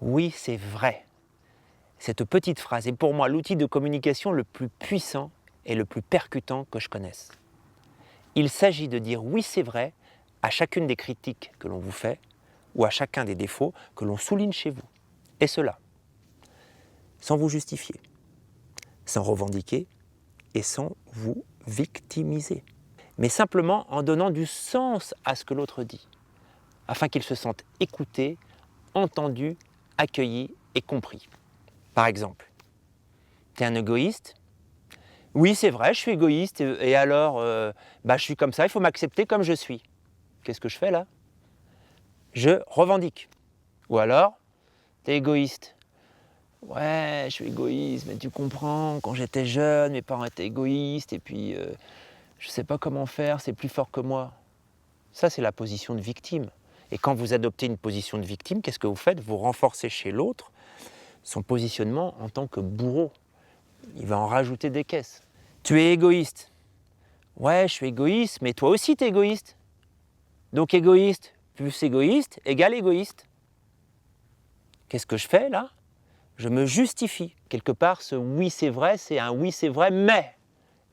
Oui, c'est vrai. Cette petite phrase est pour moi l'outil de communication le plus puissant et le plus percutant que je connaisse. Il s'agit de dire oui, c'est vrai à chacune des critiques que l'on vous fait ou à chacun des défauts que l'on souligne chez vous. Et cela, sans vous justifier, sans revendiquer et sans vous victimiser, mais simplement en donnant du sens à ce que l'autre dit, afin qu'il se sente écouté, entendu, accueilli et compris. Par exemple, t'es un égoïste? Oui, c'est vrai, je suis égoïste, et alors, je suis comme ça, il faut m'accepter comme je suis. Qu'est-ce que je fais là? Je revendique. Ou alors, t'es égoïste. Ouais, je suis égoïste, mais tu comprends, quand j'étais jeune, mes parents étaient égoïstes, et puis je sais pas comment faire, c'est plus fort que moi. Ça, c'est la position de victime. Et quand vous adoptez une position de victime, qu'est-ce que vous faites? Vous renforcez chez l'autre son positionnement en tant que bourreau. Il va en rajouter des caisses. Tu es égoïste. Ouais, je suis égoïste, mais toi aussi t'es égoïste. Donc égoïste plus égoïste égale égoïste. Qu'est-ce que je fais là? Je me justifie. Quelque part, ce oui c'est vrai, c'est un oui c'est vrai, mais.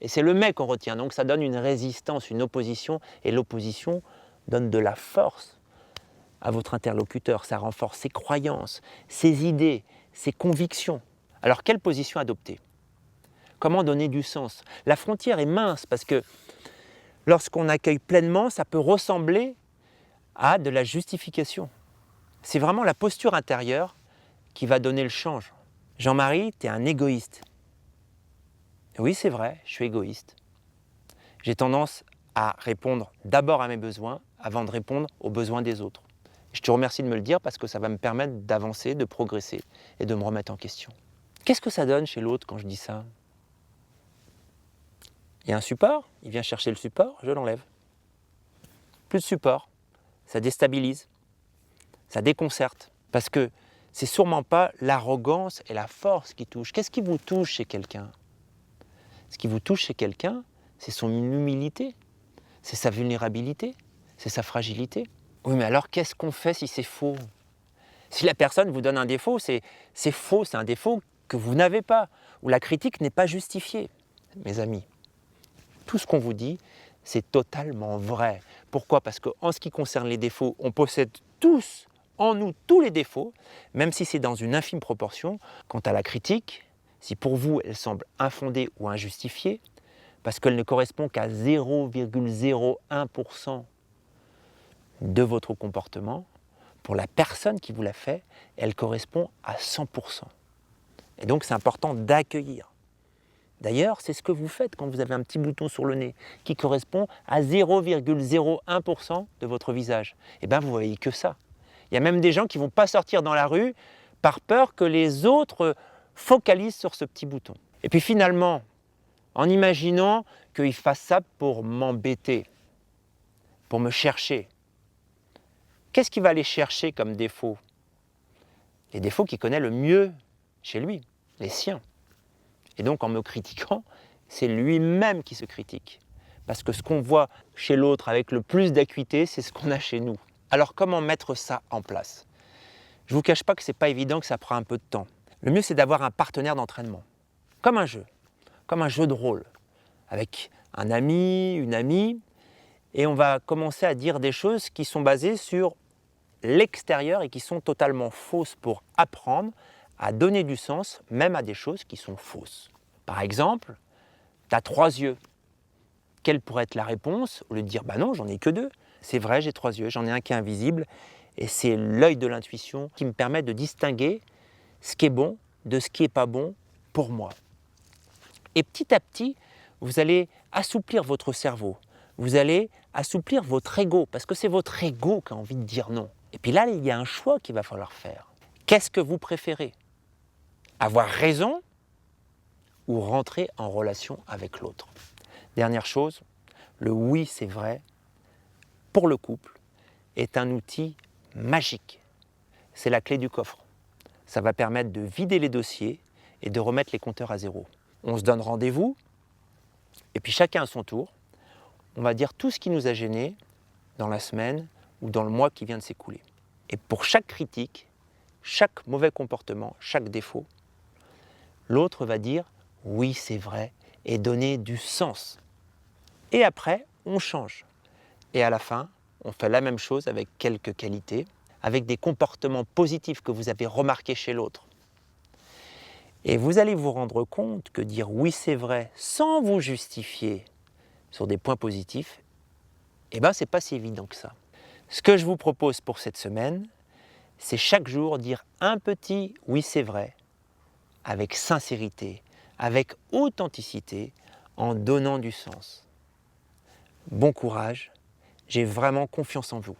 Et c'est le mais qu'on retient. Donc ça donne une résistance, une opposition, et l'opposition donne de la force à votre interlocuteur. Ça renforce ses croyances, ses idées, ses convictions. Alors quelle position adopter? Comment donner du sens? La frontière est mince parce que lorsqu'on accueille pleinement, ça peut ressembler à de la justification. C'est vraiment la posture intérieure qui va donner le change. Jean-Marie, tu es un égoïste. Oui, c'est vrai, je suis égoïste. J'ai tendance à répondre d'abord à mes besoins avant de répondre aux besoins des autres. Je te remercie de me le dire parce que ça va me permettre d'avancer, de progresser et de me remettre en question. Qu'est-ce que ça donne chez l'autre quand je dis ça? Il y a un support, il vient chercher le support, je l'enlève. Plus de support, ça déstabilise, ça déconcerte. Parce que c'est sûrement pas l'arrogance et la force qui touchent. Qu'est-ce qui vous touche chez quelqu'un? Ce qui vous touche chez quelqu'un, c'est son humilité, c'est sa vulnérabilité, c'est sa fragilité. Oui, mais alors qu'est-ce qu'on fait si c'est faux? Si la personne vous donne un défaut, c'est faux, c'est un défaut que vous n'avez pas, ou la critique n'est pas justifiée. Mes amis, tout ce qu'on vous dit, c'est totalement vrai. Pourquoi? Parce qu'en ce qui concerne les défauts, on possède tous en nous tous les défauts, même si c'est dans une infime proportion. Quant à la critique, si pour vous elle semble infondée ou injustifiée, parce qu'elle ne correspond qu'à 0,01% de votre comportement, pour la personne qui vous l'a fait, elle correspond à 100%. Et donc c'est important d'accueillir. D'ailleurs, c'est ce que vous faites quand vous avez un petit bouton sur le nez qui correspond à 0,01% de votre visage. Eh bien, vous ne voyez que ça. Il y a même des gens qui ne vont pas sortir dans la rue par peur que les autres focalisent sur ce petit bouton. Et puis finalement, en imaginant qu'ils fassent ça pour m'embêter, pour me chercher, qu'est-ce qu'il va aller chercher comme défaut? Les défauts qu'il connaît le mieux chez lui, les siens. Et donc en me critiquant, c'est lui-même qui se critique. Parce que ce qu'on voit chez l'autre avec le plus d'acuité, c'est ce qu'on a chez nous. Alors comment mettre ça en place? Je ne vous cache pas que ce n'est pas évident, que ça prend un peu de temps. Le mieux, c'est d'avoir un partenaire d'entraînement. Comme un jeu de rôle, avec un ami, une amie, et on va commencer à dire des choses qui sont basées sur l'extérieur et qui sont totalement fausses pour apprendre à donner du sens, même à des choses qui sont fausses. Par exemple, tu as 3 yeux. Quelle pourrait être la réponse? Au lieu de dire, bah non, j'en ai que 2. C'est vrai, j'ai 3 yeux, j'en ai un qui est invisible, et c'est l'œil de l'intuition qui me permet de distinguer ce qui est bon de ce qui n'est pas bon pour moi. Et petit à petit, vous allez assouplir votre cerveau, vous allez assouplir votre ego, parce que c'est votre ego qui a envie de dire non. Et puis là, il y a un choix qu'il va falloir faire. Qu'est-ce que vous préférez? Avoir raison ou rentrer en relation avec l'autre? Dernière chose, le oui c'est vrai, pour le couple, est un outil magique. C'est la clé du coffre. Ça va permettre de vider les dossiers et de remettre les compteurs à zéro. On se donne rendez-vous, et puis chacun à son tour, on va dire tout ce qui nous a gênés dans la semaine ou dans le mois qui vient de s'écouler. Et pour chaque critique, chaque mauvais comportement, chaque défaut, l'autre va dire « oui, c'est vrai » et donner du sens. Et après, on change. Et à la fin, on fait la même chose avec quelques qualités, avec des comportements positifs que vous avez remarqués chez l'autre. Et vous allez vous rendre compte que dire « oui, c'est vrai » sans vous justifier sur des points positifs, eh ben, c'est pas si évident que ça. Ce que je vous propose pour cette semaine, c'est chaque jour dire un petit « oui, c'est vrai » avec sincérité, avec authenticité, en donnant du sens. Bon courage, j'ai vraiment confiance en vous.